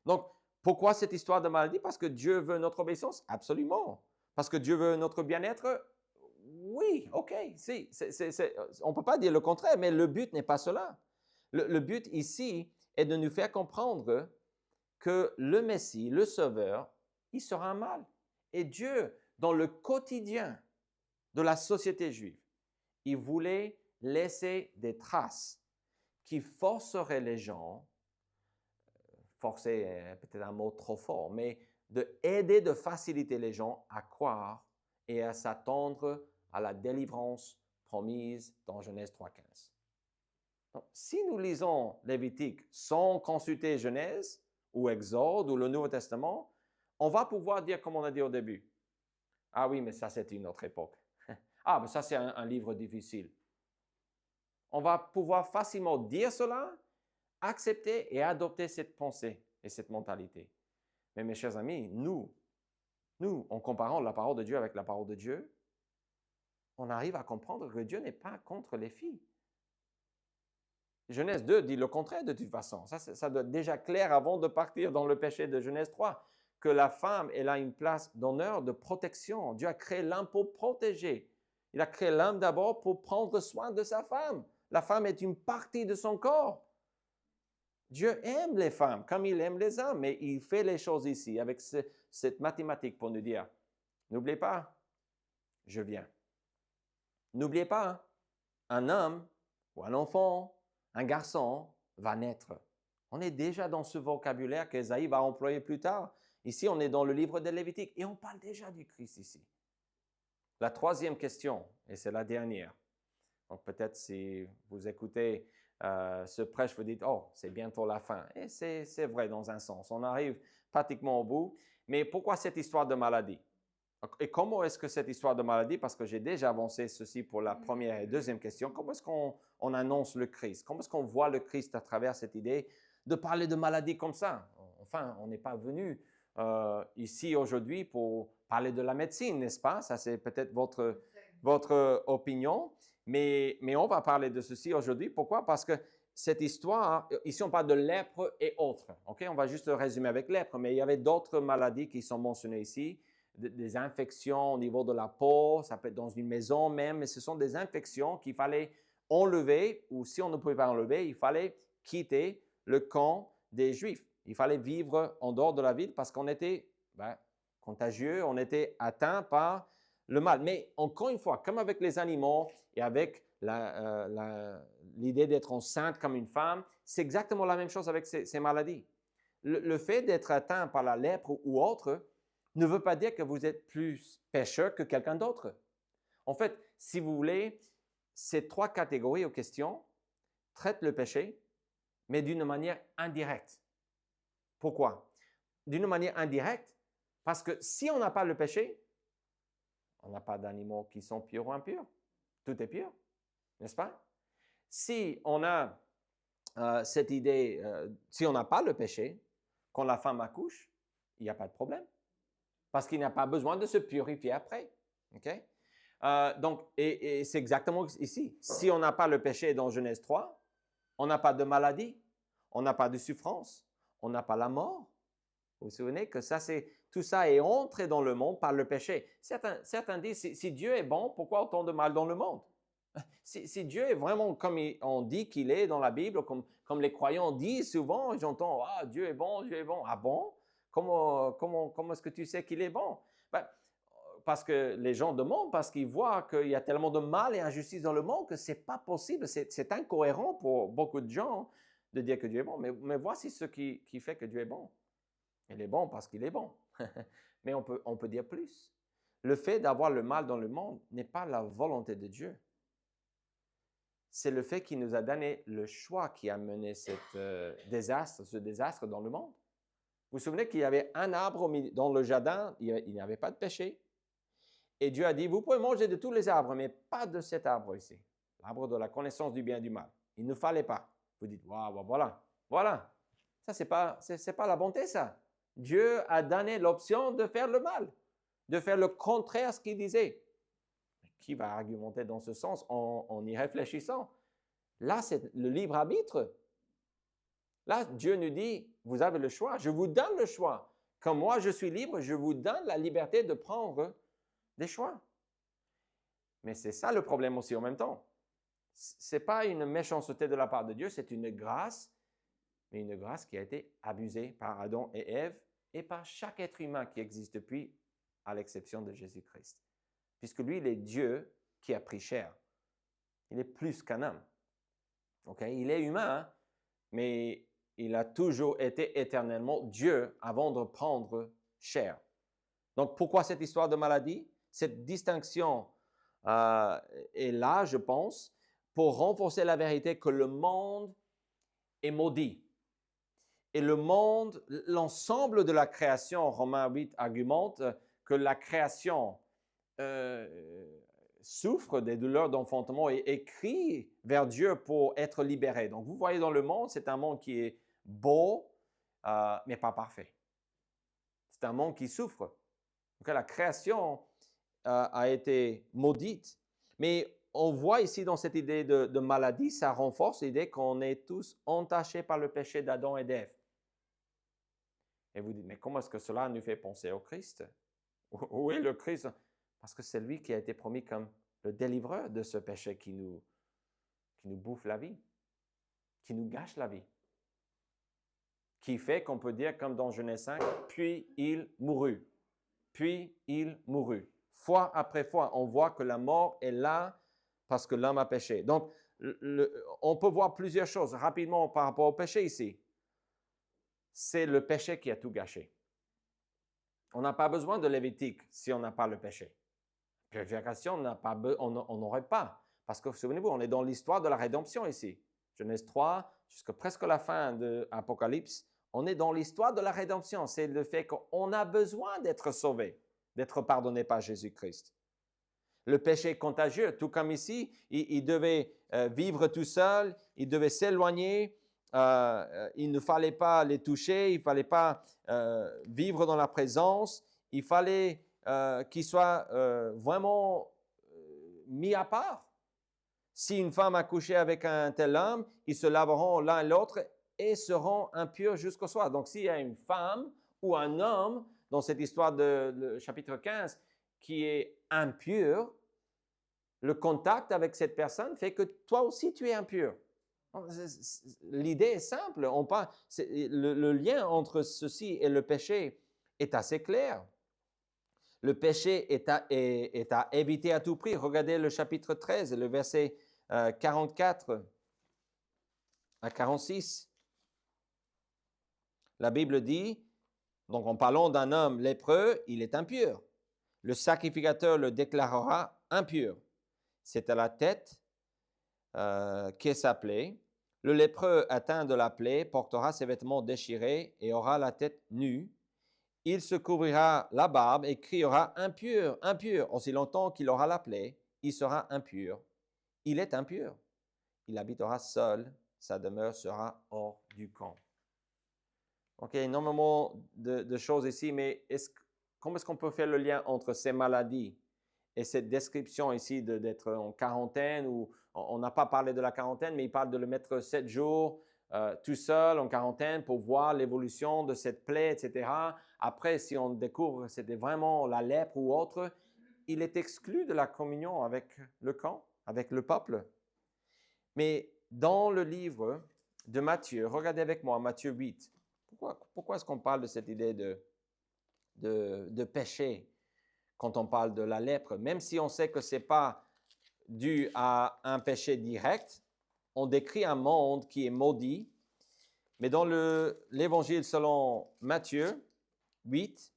A: Donc, pourquoi cette histoire de maladie? Parce que Dieu veut notre obéissance? Absolument. Parce que Dieu veut notre bien-être? Oui, ok. Si, on ne peut pas dire le contraire, mais le but n'est pas cela. Le but ici est de nous faire comprendre que le Messie, le Sauveur, il sera un mâle. Et Dieu, dans le quotidien de la société juive, il voulait laisser des traces qui forceraient les gens, forcer est peut-être un mot trop fort, mais de faciliter les gens à croire et à s'attendre à la délivrance promise dans Genèse 3,15. Donc, si nous lisons Lévitique sans consulter Genèse ou Exode ou le Nouveau Testament, on va pouvoir dire comme on a dit au début, ah oui, mais ça c'est une autre époque. Ah, mais ça c'est un livre difficile. On va pouvoir facilement dire cela, accepter et adopter cette pensée et cette mentalité. Mais mes chers amis, nous, en comparant la parole de Dieu avec la parole de Dieu, on arrive à comprendre que Dieu n'est pas contre les filles. Genèse 2 dit le contraire de toute façon. Ça doit être déjà clair avant de partir dans le péché de Genèse 3, que la femme, elle a une place d'honneur, de protection. Dieu a créé l'homme pour protéger. Il a créé l'homme d'abord pour prendre soin de sa femme. La femme est une partie de son corps. Dieu aime les femmes comme il aime les hommes, mais il fait les choses ici avec cette mathématique pour nous dire, n'oubliez pas, je viens. N'oubliez pas, un homme ou un enfant, un garçon va naître. On est déjà dans ce vocabulaire qu'Ésaïe va employer plus tard. Ici, on est dans le livre de Lévitique et on parle déjà du Christ ici. La troisième question, et c'est la dernière. Donc peut-être si vous écoutez ce prêche, vous dites, oh, c'est bientôt la fin. Et c'est vrai dans un sens. On arrive pratiquement au bout. Mais pourquoi cette histoire de maladie? Et comment est-ce que cette histoire de maladie, parce que j'ai déjà avancé ceci pour la première et deuxième question, comment est-ce qu'on annonce le Christ? Comment est-ce qu'on voit le Christ à travers cette idée de parler de maladie comme ça? Enfin, on n'est pas venu ici aujourd'hui pour parler de la médecine, n'est-ce pas? Ça, c'est peut-être votre opinion, mais on va parler de ceci aujourd'hui. Pourquoi? Parce que cette histoire, ici on parle de lèpre et autres. Okay? On va juste résumer avec lèpre, mais il y avait d'autres maladies qui sont mentionnées ici, des infections au niveau de la peau, ça peut être dans une maison même, mais ce sont des infections qu'il fallait enlever, ou si on ne pouvait pas enlever, il fallait quitter le camp des Juifs. Il fallait vivre en dehors de la ville parce qu'on était contagieux, on était atteint par le mal. Mais encore une fois, comme avec les animaux et avec l'idée d'être enceinte comme une femme, c'est exactement la même chose avec ces maladies. Le fait d'être atteint par la lèpre ou autre ne veut pas dire que vous êtes plus pécheur que quelqu'un d'autre. En fait, si vous voulez, ces trois catégories aux questions traitent le péché, mais d'une manière indirecte. Pourquoi? D'une manière indirecte, parce que si on n'a pas le péché, on n'a pas d'animaux qui sont purs ou impurs. Tout est pur, n'est-ce pas? Si on a cette idée, si on n'a pas le péché, quand la femme accouche, il n'y a pas de problème. Parce qu'il n'y a pas besoin de se purifier après. OK? Donc, et c'est exactement ici. Si on n'a pas le péché dans Genèse 3, on n'a pas de maladie, on n'a pas de souffrance, on n'a pas la mort. Vous vous souvenez que tout ça est entré dans le monde par le péché. Certains disent, si Dieu est bon, pourquoi autant de mal dans le monde? Si Dieu est vraiment comme on dit qu'il est dans la Bible, comme les croyants disent souvent, j'entends, ah, Dieu est bon, Dieu est bon. Ah bon? Comment est-ce que tu sais qu'il est bon? Parce que les gens demandent, parce qu'ils voient qu'il y a tellement de mal et injustice dans le monde que ce n'est pas possible, c'est incohérent pour beaucoup de gens de dire que Dieu est bon. Mais voici ce qui fait que Dieu est bon. Il est bon parce qu'il est bon. Mais on peut dire plus. Le fait d'avoir le mal dans le monde n'est pas la volonté de Dieu. C'est le fait qu'il nous a donné le choix qui a mené ce désastre dans le monde. Vous vous souvenez qu'il y avait un arbre dans le jardin, il n'y avait pas de péché. Et Dieu a dit, vous pouvez manger de tous les arbres, mais pas de cet arbre ici, l'arbre de la connaissance du bien et du mal. Il ne fallait pas. Vous dites, waouh, voilà. Ça, c'est pas la bonté, ça. Dieu a donné l'option de faire le mal, de faire le contraire à ce qu'il disait. Qui va argumenter dans ce sens en y réfléchissant? Là, c'est le libre arbitre. Là, Dieu nous dit, vous avez le choix, je vous donne le choix. Comme moi, je suis libre, je vous donne la liberté de prendre des choix. Mais c'est ça le problème aussi en même temps. Ce n'est pas une méchanceté de la part de Dieu, c'est une grâce, mais une grâce qui a été abusée par Adam et Ève et par chaque être humain qui existe depuis, à l'exception de Jésus-Christ. Puisque lui, il est Dieu qui a pris chair. Il est plus qu'un homme. Okay? Il est humain, hein? Mais il a toujours été éternellement Dieu avant de prendre chair. Donc, pourquoi cette histoire de maladie? Cette distinction est là, je pense, pour renforcer la vérité que le monde est maudit. Et le monde, l'ensemble de la création, Romains 8 argumente que la création souffre des douleurs d'enfantement et crie vers Dieu pour être libéré. Donc, vous voyez dans le monde, c'est un monde qui est beau, mais pas parfait. C'est un monde qui souffre. Donc, la création a été maudite. Mais on voit ici dans cette idée de maladie, ça renforce l'idée qu'on est tous entachés par le péché d'Adam et d'Ève. Et vous dites, mais comment est-ce que cela nous fait penser au Christ? Où est le Christ? Parce que c'est lui qui a été promis comme le délivreur de ce péché qui nous bouffe la vie, qui nous gâche la vie, qui fait qu'on peut dire, comme dans Genèse 5, puis il mourut. Puis il mourut. Fois après fois, on voit que la mort est là parce que l'homme a péché. Donc, on peut voir plusieurs choses rapidement par rapport au péché ici. C'est le péché qui a tout gâché. On n'a pas besoin de Lévitique si on n'a pas le péché. Purification, on n'aurait pas. Parce que, souvenez-vous, on est dans l'histoire de la rédemption ici. Genèse 3, jusqu'à presque la fin de l'Apocalypse, on est dans l'histoire de la rédemption. C'est le fait qu'on a besoin d'être sauvé, d'être pardonné par Jésus-Christ. Le péché est contagieux, tout comme ici, il devait vivre tout seul, il devait s'éloigner, il ne fallait pas les toucher, il ne fallait pas vivre dans la présence, il fallait qu'ils soient vraiment mis à part. Si une femme a couché avec un tel homme, ils se laveront l'un et l'autre et seront impurs jusqu'au soir. Donc, s'il y a une femme ou un homme dans cette histoire de chapitre 15 qui est impur, le contact avec cette personne fait que toi aussi tu es impur. L'idée est simple. Le lien entre ceci et le péché est assez clair. Le péché est à éviter à tout prix. Regardez le chapitre 13, le verset 44 à 46. La Bible dit, donc en parlant d'un homme lépreux, il est impur. Le sacrificateur le déclarera impur. C'est à la tête qu'est sa plaie. Le lépreux atteint de la plaie portera ses vêtements déchirés et aura la tête nue. Il se couvrira la barbe et criera impur, impur. Aussi longtemps qu'il aura la plaie, il sera impur. Il est impur. Il habitera seul. Sa demeure sera hors du camp. OK, énormément de choses ici, mais comment est-ce qu'on peut faire le lien entre ces maladies et cette description ici d'être en quarantaine, ou on n'a pas parlé de la quarantaine, mais il parle de le mettre 7 jours tout seul en quarantaine pour voir l'évolution de cette plaie, etc. Après, si on découvre que c'était vraiment la lèpre ou autre, il est exclu de la communion avec le camp, avec le peuple. Mais dans le livre de Matthieu, regardez avec moi Matthieu 8. Pourquoi est-ce qu'on parle de cette idée de péché quand on parle de la lèpre? Même si on sait que ce n'est pas dû à un péché direct, on décrit un monde qui est maudit. Mais dans l'Évangile selon Matthieu 8,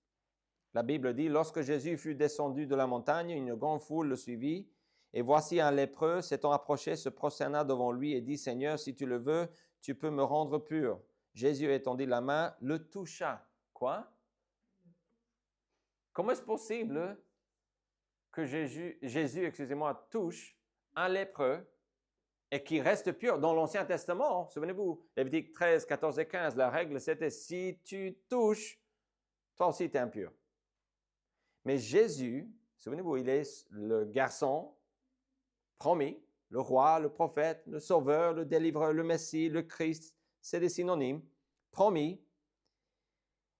A: la Bible dit, « Lorsque Jésus fut descendu de la montagne, une grande foule le suivit. Et voici un lépreux s'étant approché, se prosterna devant lui et dit, « Seigneur, si tu le veux, tu peux me rendre pur. » Jésus étendit la main, le toucha. Quoi? Comment est-ce possible que Jésus, touche un lépreux et qui reste pur? Dans l'Ancien Testament, souvenez-vous, Lévitique 13, 14 et 15, la règle c'était si tu touches, toi aussi tu es impur. Mais Jésus, souvenez-vous, il est le garçon promis, le roi, le prophète, le sauveur, le délivreur, le Messie, le Christ, c'est des synonymes. Promis.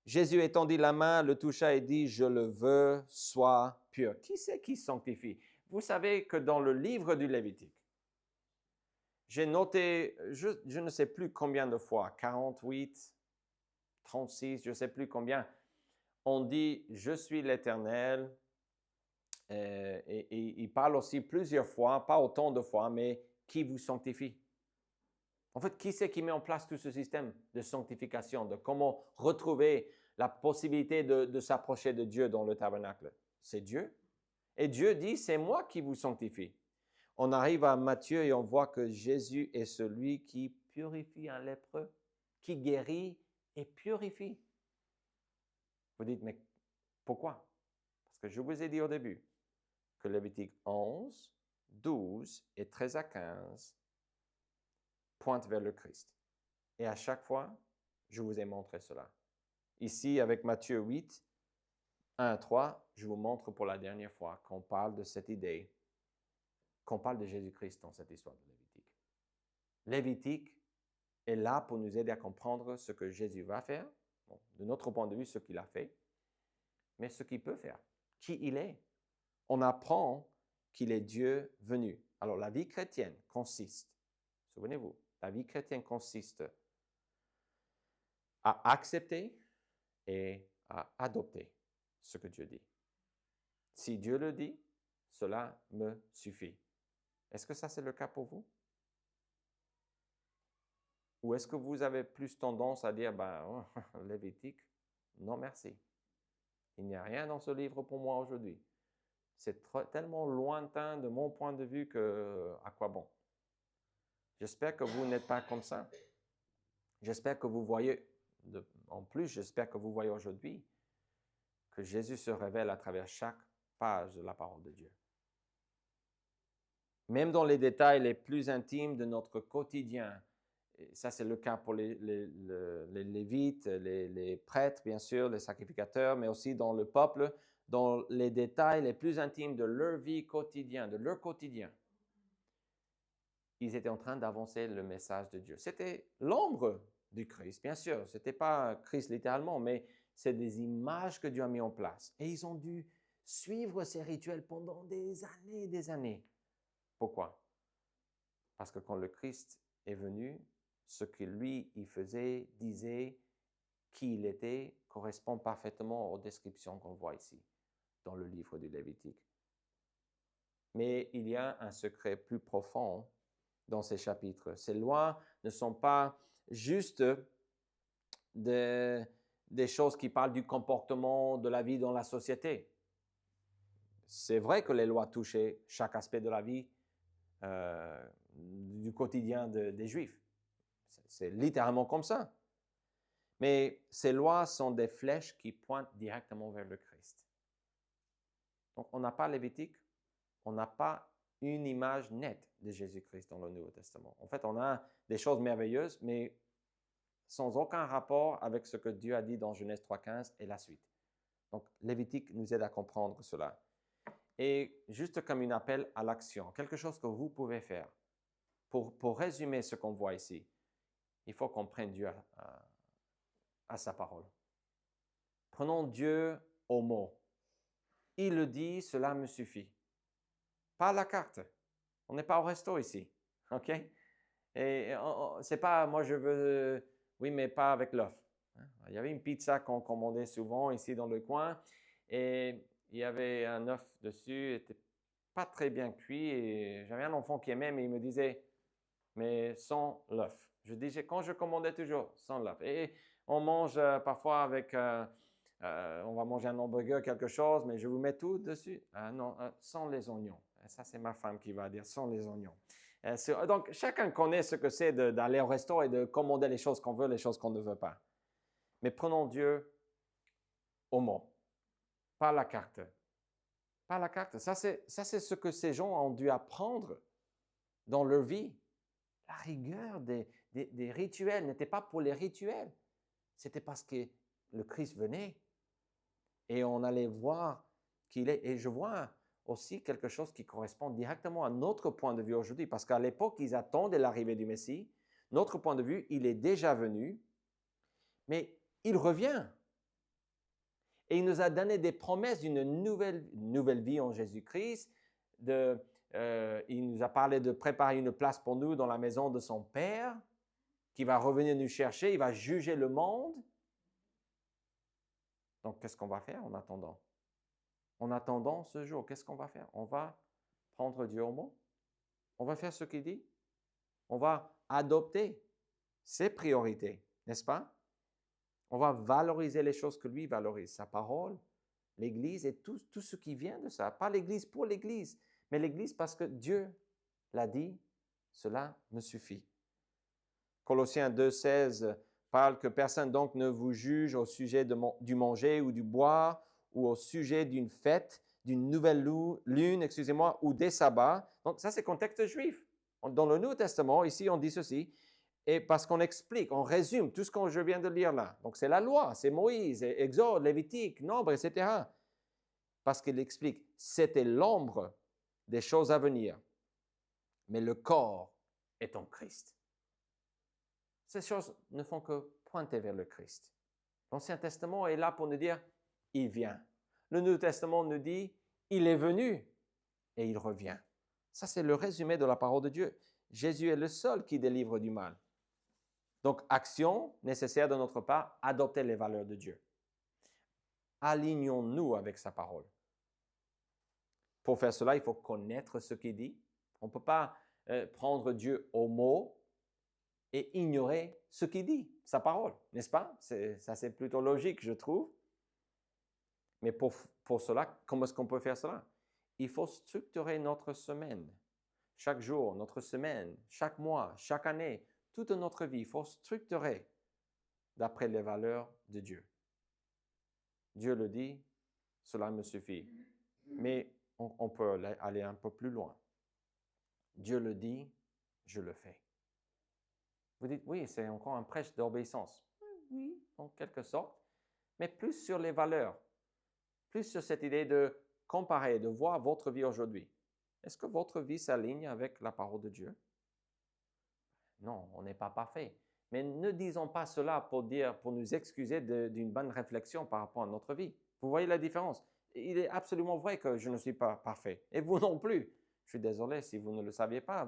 A: Jésus étendit la main, le toucha et dit, « Je le veux, sois pur. » Qui c'est qui sanctifie? Vous savez que dans le livre du Lévitique, j'ai noté, je ne sais plus combien de fois, 48, 36, je ne sais plus combien, on dit, « Je suis l'Éternel ». Et il parle aussi plusieurs fois, pas autant de fois, mais qui vous sanctifie. En fait, qui c'est qui met en place tout ce système de sanctification, de comment retrouver la possibilité de s'approcher de Dieu dans le tabernacle? C'est Dieu. Et Dieu dit, c'est moi qui vous sanctifie. On arrive à Matthieu et on voit que Jésus est celui qui purifie un lépreux, qui guérit et purifie. Vous dites, mais pourquoi? Parce que je vous ai dit au début que Lévitique 11, 12 et 13 à 15 pointe vers le Christ. Et à chaque fois, je vous ai montré cela. Ici, avec Matthieu 8, 1 à 3, je vous montre pour la dernière fois qu'on parle de cette idée, qu'on parle de Jésus-Christ dans cette histoire de Lévitique. Lévitique est là pour nous aider à comprendre ce que Jésus va faire, bon, de notre point de vue, ce qu'il a fait, mais ce qu'il peut faire, qui il est. On apprend qu'il est Dieu venu. Alors, la vie chrétienne consiste, souvenez-vous, la vie chrétienne consiste à accepter et à adopter ce que Dieu dit. Si Dieu le dit, cela me suffit. Est-ce que ça, c'est le cas pour vous? Ou est-ce que vous avez plus tendance à dire, Lévitique, non merci. Il n'y a rien dans ce livre pour moi aujourd'hui. C'est tellement lointain de mon point de vue que, à quoi bon? J'espère que vous n'êtes pas comme ça. J'espère que vous voyez, en plus, j'espère que vous voyez aujourd'hui que Jésus se révèle à travers chaque page de la parole de Dieu. Même dans les détails les plus intimes de notre quotidien. Et ça, c'est le cas pour les Lévites, les prêtres, bien sûr, les sacrificateurs, mais aussi dans le peuple, dans les détails les plus intimes de leur vie quotidienne, de leur quotidien. Ils étaient en train d'avancer le message de Dieu. C'était l'ombre du Christ, bien sûr. Ce n'était pas Christ littéralement, mais c'est des images que Dieu a mis en place. Et ils ont dû suivre ces rituels pendant des années et des années. Pourquoi? Parce que quand le Christ est venu, ce que lui, il faisait, disait, qui il était, correspond parfaitement aux descriptions qu'on voit ici, dans le livre du Lévitique. Mais il y a un secret plus profond dans ces chapitres. Ces lois ne sont pas juste des choses qui parlent du comportement de la vie dans la société. C'est vrai que les lois touchaient chaque aspect de la vie du quotidien des Juifs. C'est littéralement comme ça. Mais ces lois sont des flèches qui pointent directement vers le Christ. Donc, on n'a pas Lévitique, on n'a pas une image nette de Jésus-Christ dans le Nouveau Testament. En fait, on a des choses merveilleuses, mais sans aucun rapport avec ce que Dieu a dit dans Genèse 3.15 et la suite. Donc, Lévitique nous aide à comprendre cela. Et juste comme un appel à l'action, quelque chose que vous pouvez faire. Pour résumer ce qu'on voit ici, il faut qu'on prenne Dieu à sa parole. Prenons Dieu au mot. Il le dit, cela me suffit. Pas à la carte. On n'est pas au resto ici. OK? Et c'est pas, moi je veux, oui, mais pas avec l'œuf. Il y avait une pizza qu'on commandait souvent ici dans le coin et il y avait un œuf dessus, il n'était pas très bien cuit et j'avais un enfant qui aimait, mais il me disait, mais sans l'œuf. Je disais, quand je commandais toujours, sans l'œuf. Et on mange parfois avec, on va manger un hamburger, quelque chose, mais je vous mets tout dessus. Non, sans les oignons. Ça, c'est ma femme qui va dire, sans les oignons. Donc, chacun connaît ce que c'est d'aller au resto et de commander les choses qu'on veut, les choses qu'on ne veut pas. Mais prenons Dieu au mot, pas la carte. Pas la carte. Ça, c'est ce que ces gens ont dû apprendre dans leur vie. La rigueur des rituels n'était pas pour les rituels. C'était parce que le Christ venait et on allait voir qu'il est. Et je vois aussi quelque chose qui correspond directement à notre point de vue aujourd'hui. Parce qu'à l'époque, ils attendaient l'arrivée du Messie. Notre point de vue, il est déjà venu, mais il revient. Et il nous a donné des promesses d'une nouvelle vie en Jésus-Christ. Il nous a parlé de préparer une place pour nous dans la maison de son Père, qui va revenir nous chercher, il va juger le monde. Donc, qu'est-ce qu'on va faire en attendant? En attendant ce jour, qu'est-ce qu'on va faire? On va prendre Dieu au mot. On va faire ce qu'il dit. On va adopter ses priorités, n'est-ce pas? On va valoriser les choses que lui valorise, sa parole, l'Église et tout ce qui vient de ça. Pas l'Église pour l'Église, mais l'Église parce que Dieu l'a dit, cela me suffit. Colossiens 2,16 parle que personne donc ne vous juge au sujet du manger ou du boire ou au sujet d'une fête, d'une nouvelle lune, ou des sabbats. Donc ça, c'est contexte juif. Dans le Nouveau Testament, ici, on dit ceci, et parce qu'on explique, on résume tout ce que je viens de lire là. Donc c'est la loi, c'est Moïse, Exode, Lévitique, Nombre, etc. Parce qu'il explique, c'était l'ombre des choses à venir, mais le corps est en Christ. Ces choses ne font que pointer vers le Christ. L'Ancien Testament est là pour nous dire, il vient. Le Nouveau Testament nous dit, il est venu et il revient. Ça, c'est le résumé de la parole de Dieu. Jésus est le seul qui délivre du mal. Donc, action nécessaire de notre part, adopter les valeurs de Dieu. Alignons-nous avec sa parole. Pour faire cela, il faut connaître ce qu'il dit. On ne peut pas prendre Dieu au mot et ignorer ce qu'il dit, sa parole, n'est-ce pas? Ça, c'est plutôt logique, je trouve. Mais pour cela, comment est-ce qu'on peut faire cela? Il faut structurer notre semaine. Chaque jour, notre semaine, chaque mois, chaque année, toute notre vie, il faut structurer d'après les valeurs de Dieu. Dieu le dit, cela me suffit. Mais on peut aller un peu plus loin. Dieu le dit, je le fais. Vous dites, oui, c'est encore un prêche d'obéissance. Oui, en quelque sorte, mais plus sur les valeurs, plus sur cette idée de comparer, de voir votre vie aujourd'hui. Est-ce que votre vie s'aligne avec la parole de Dieu? Non, on n'est pas parfait. Mais ne disons pas cela pour nous excuser d'une bonne réflexion par rapport à notre vie. Vous voyez la différence? Il est absolument vrai que je ne suis pas parfait. Et vous non plus. Je suis désolé si vous ne le saviez pas.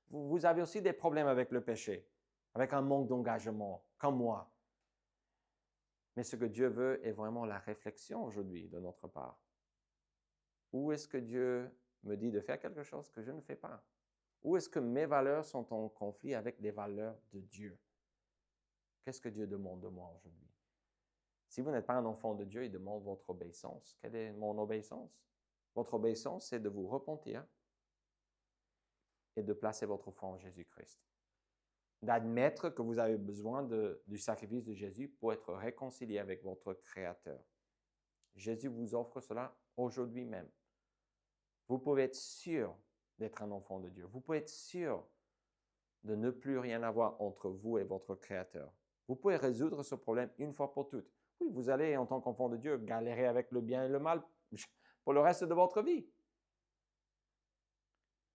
A: Vous avez aussi des problèmes avec le péché, avec un manque d'engagement, comme moi. Mais ce que Dieu veut est vraiment la réflexion aujourd'hui de notre part. Où est-ce que Dieu me dit de faire quelque chose que je ne fais pas? Où est-ce que mes valeurs sont en conflit avec les valeurs de Dieu? Qu'est-ce que Dieu demande de moi aujourd'hui? Si vous n'êtes pas un enfant de Dieu, il demande votre obéissance. Quelle est mon obéissance? Votre obéissance, c'est de vous repentir et de placer votre foi en Jésus-Christ. D'admettre que vous avez besoin du sacrifice de Jésus pour être réconcilié avec votre Créateur. Jésus vous offre cela aujourd'hui même. Vous pouvez être sûr d'être un enfant de Dieu. Vous pouvez être sûr de ne plus rien avoir entre vous et votre Créateur. Vous pouvez résoudre ce problème une fois pour toutes. Oui, vous allez, en tant qu'enfant de Dieu, galérer avec le bien et le mal pour le reste de votre vie.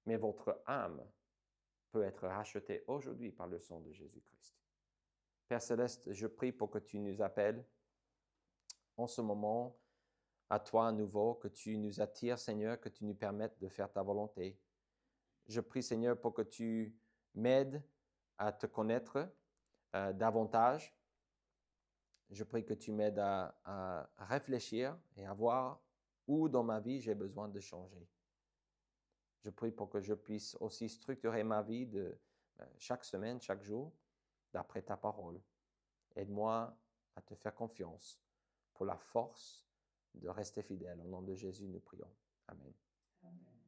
A: Mais votre âme peut être rachetée aujourd'hui par le sang de Jésus-Christ. Père Céleste, je prie pour que tu nous appelles en ce moment à toi à nouveau, que tu nous attires, Seigneur, que tu nous permettes de faire ta volonté. Je prie, Seigneur, pour que tu m'aides à te connaître davantage. Je prie que tu m'aides à réfléchir et à voir où dans ma vie j'ai besoin de changer. Je prie pour que je puisse aussi structurer ma vie de chaque semaine, chaque jour, d'après ta parole. Aide-moi à te faire confiance pour la force de rester fidèle. Au nom de Jésus, nous prions. Amen.
B: Amen.